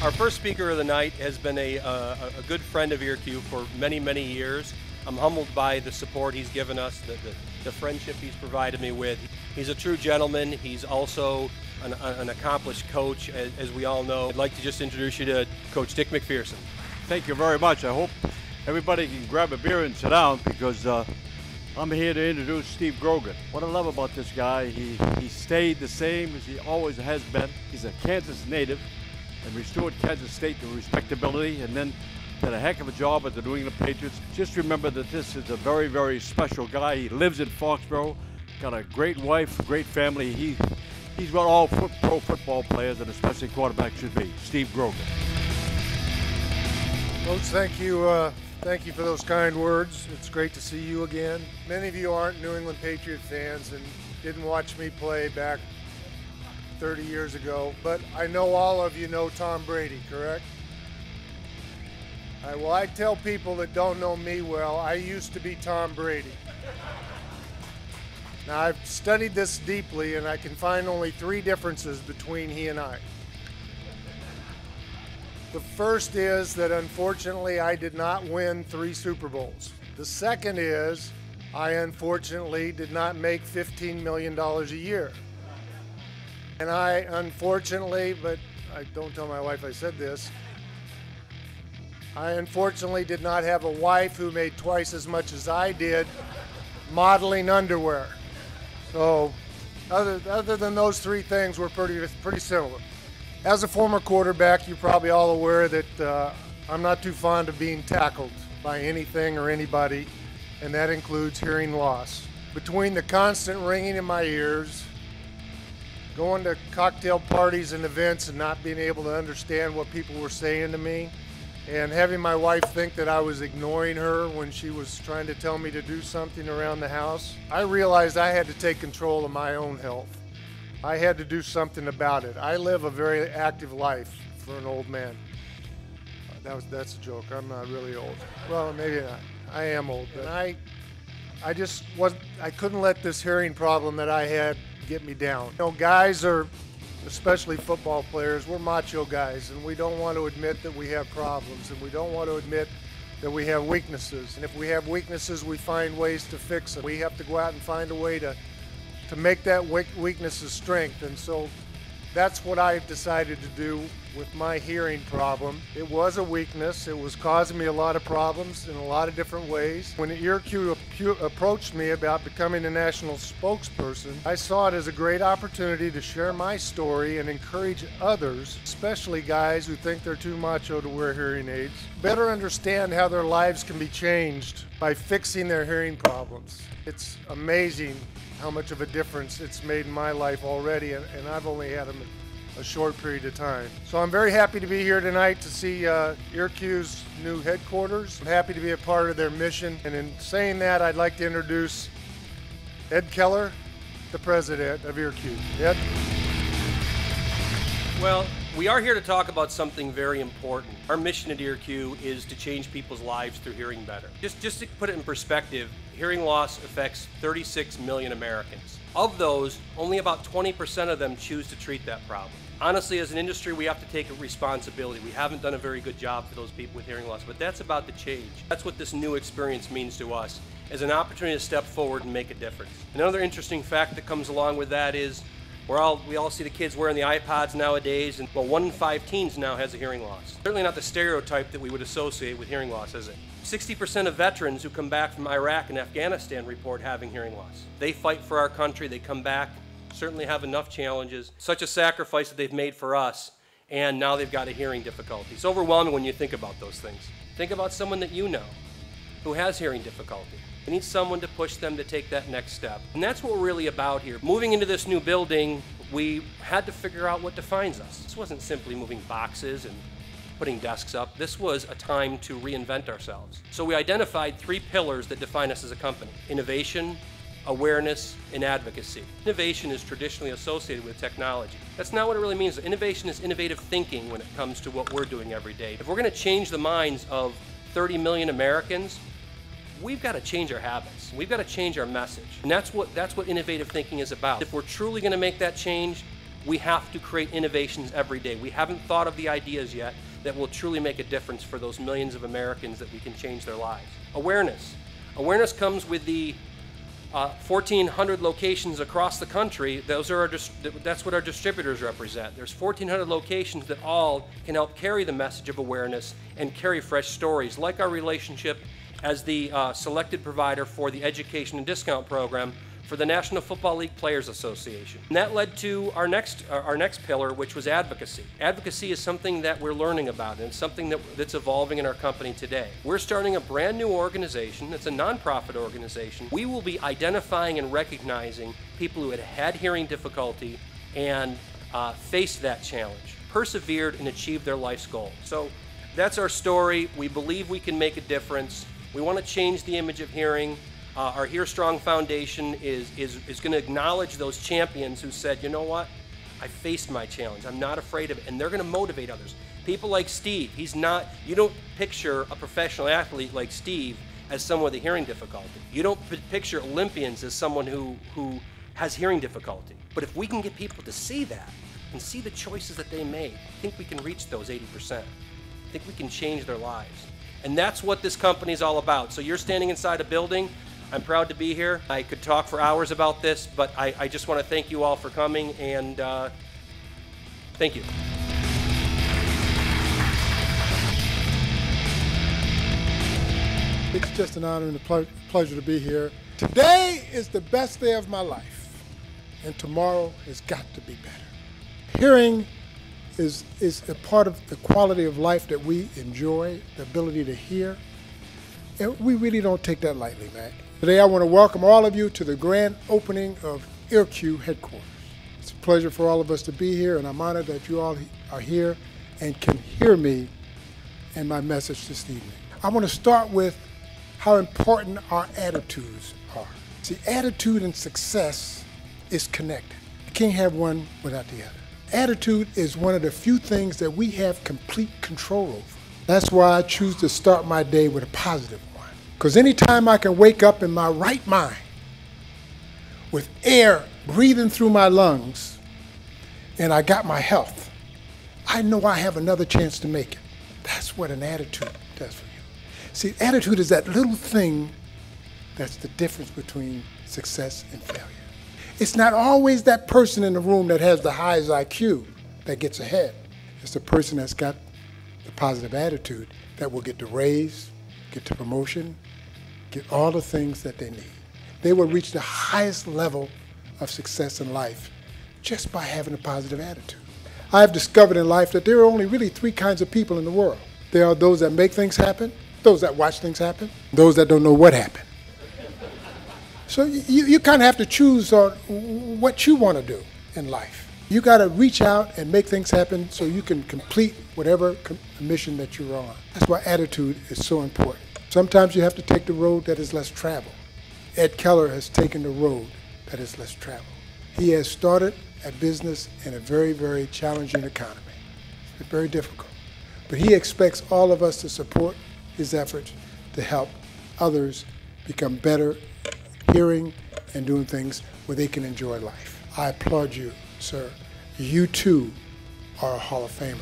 Our first speaker of the night has been a good friend of EarQ for many, many years. I'm humbled by the support he's given us, the friendship he's provided me with. He's a true gentleman. He's also an accomplished coach, as we all know. I'd like to just introduce you to Coach Dick MacPherson. Thank you very much. I hope everybody can grab a beer and sit down because I'm here to introduce Steve Grogan. What I love about this guy, he stayed the same as he always has been. He's a Kansas native and restored Kansas State to respectability, and then did a heck of a job at the New England Patriots. Just remember that this is a very, very special guy. He lives in Foxborough, got a great wife, great family. He's what all pro football players, and especially quarterbacks, should be. Steve Grogan. Coach, thank you. Thank you for those kind words. It's great to see you again. Many of you aren't New England Patriot fans and didn't watch me play back 30 years ago, but I know all of you know Tom Brady, correct? Well, I tell people that don't know me well, I used to be Tom Brady. Now, I've studied this deeply, and I can find only 3 differences between he and I. The first is that, unfortunately, I did not win 3 Super Bowls. The second is I, unfortunately, did not make $15 million a year. And I, unfortunately, but I don't tell my wife I said this, I unfortunately did not have a wife who made twice as much as I did modeling underwear. So other than those 3 things, we're pretty similar. As a former quarterback, you're probably all aware that I'm not too fond of being tackled by anything or anybody, and that includes hearing loss. Between the constant ringing in my ears, going to cocktail parties and events and not being able to understand what people were saying to me, and having my wife think that I was ignoring her when she was trying to tell me to do something around the house, I realized I had to take control of my own health. I had to do something about it. I live a very active life for an old man. That's a joke. I'm not really old. Well, maybe not. I am old, but I couldn't let this hearing problem that I had get me down. You know, guys are, especially football players, we're macho guys, and we don't want to admit that we have problems, and we don't want to admit that we have weaknesses. And if we have weaknesses, we find ways to fix them. We have to go out and find a way to make that weakness a strength. And so that's what I've decided to do with my hearing problem. It was a weakness. It was causing me a lot of problems in a lot of different ways. When EarQ approached me about becoming a national spokesperson, I saw it as a great opportunity to share my story and encourage others, especially guys who think they're too macho to wear hearing aids, better understand how their lives can be changed by fixing their hearing problems. It's amazing how much of a difference it's made in my life already, and I've only had them a short period of time. So I'm very happy to be here tonight to see EarQ's new headquarters. I'm happy to be a part of their mission, and in saying that, I'd like to introduce Ed Keller, the president of EarQ. Ed? Well, we are here to talk about something very important. Our mission at EarQ is to change people's lives through hearing better. Just to put it in perspective, hearing loss affects 36 million Americans. Of those, only about 20% of them choose to treat that problem. Honestly, as an industry, we have to take a responsibility. We haven't done a very good job for those people with hearing loss, but that's about to change. That's what this new experience means to us, as an opportunity to step forward and make a difference. Another interesting fact that comes along with that is we all see the kids wearing the iPods nowadays, and well, 1 in 5 teens now has a hearing loss. Certainly not the stereotype that we would associate with hearing loss, is it? 60% of veterans who come back from Iraq and Afghanistan report having hearing loss. They fight for our country, they come back, certainly have enough challenges, such a sacrifice that they've made for us, and now they've got a hearing difficulty. It's overwhelming when you think about those things. Think about someone that you know who has hearing difficulty. We need someone to push them to take that next step. And that's what we're really about here. Moving into this new building, we had to figure out what defines us. This wasn't simply moving boxes and putting desks up. This was a time to reinvent ourselves. So we identified 3 pillars that define us as a company: innovation, awareness, and advocacy. Innovation is traditionally associated with technology. That's not what it really means. Innovation is innovative thinking when it comes to what we're doing every day. If we're going to change the minds of 30 million Americans, we've got to change our habits. We've got to change our message. And that's what innovative thinking is about. If we're truly going to make that change, We have to create innovations every day. We haven't thought of the ideas yet that will truly make a difference for those millions of Americans that we can change their lives. Awareness. Awareness comes with the 1,400 locations across the country. That's what our distributors represent. There's 1,400 locations that all can help carry the message of awareness and carry fresh stories, like our relationship as the selected provider for the education and discount program for the National Football League Players Association. And that led to our next pillar, which was advocacy. Advocacy is something that we're learning about, and it's something that's evolving in our company today. We're starting a brand new organization. It's a nonprofit organization. We will be identifying and recognizing people who had had hearing difficulty and faced that challenge, persevered, and achieved their life's goal. So that's our story. We believe we can make a difference. We want to change the image of hearing. Our Hear Strong Foundation is going to acknowledge those champions who said, you know what, I faced my challenge, I'm not afraid of it, and they're going to motivate others. People like Steve, you don't picture a professional athlete like Steve as someone with a hearing difficulty. You don't picture Olympians as someone who has hearing difficulty. But if we can get people to see that and see the choices that they made, I think we can reach those 80%. I think we can change their lives. And that's what this company is all about. So you're standing inside a building. I'm proud to be here. I could talk for hours about this, but I just want to thank you all for coming, and thank you. It's just an honor and a pleasure to be here. Today is the best day of my life, and tomorrow has got to be better. Hearing is a part of the quality of life that we enjoy, the ability to hear, and we really don't take that lightly, Mac. Today I want to welcome all of you to the grand opening of EarQ headquarters. It's a pleasure for all of us to be here, and I'm honored that you all are here and can hear me and my message this evening. I want to start with how important our attitudes are. See, attitude and success is connected. You can't have one without the other. Attitude is one of the few things that we have complete control over. That's why I choose to start my day with a positive one. Because anytime I can wake up in my right mind with air breathing through my lungs and I got my health, I know I have another chance to make it. That's what an attitude does for you. See, attitude is that little thing that's the difference between success and failure. It's not always that person in the room that has the highest IQ that gets ahead. It's the person that's got the positive attitude that will get the raise, get the promotion, get all the things that they need. They will reach the highest level of success in life just by having a positive attitude. I have discovered in life that there are only really three kinds of people in the world. There are those that make things happen, those that watch things happen, those that don't know what happened. So you kind of have to choose on what you want to do in life. You got to reach out and make things happen so you can complete whatever mission that you're on. That's why attitude is so important. Sometimes you have to take the road that is less traveled. Ed Keller has taken the road that is less traveled. He has started a business in a very, very challenging economy. It's very difficult. But he expects all of us to support his efforts to help others become better hearing and doing things where they can enjoy life. I applaud you, sir. You too are a Hall of Famer.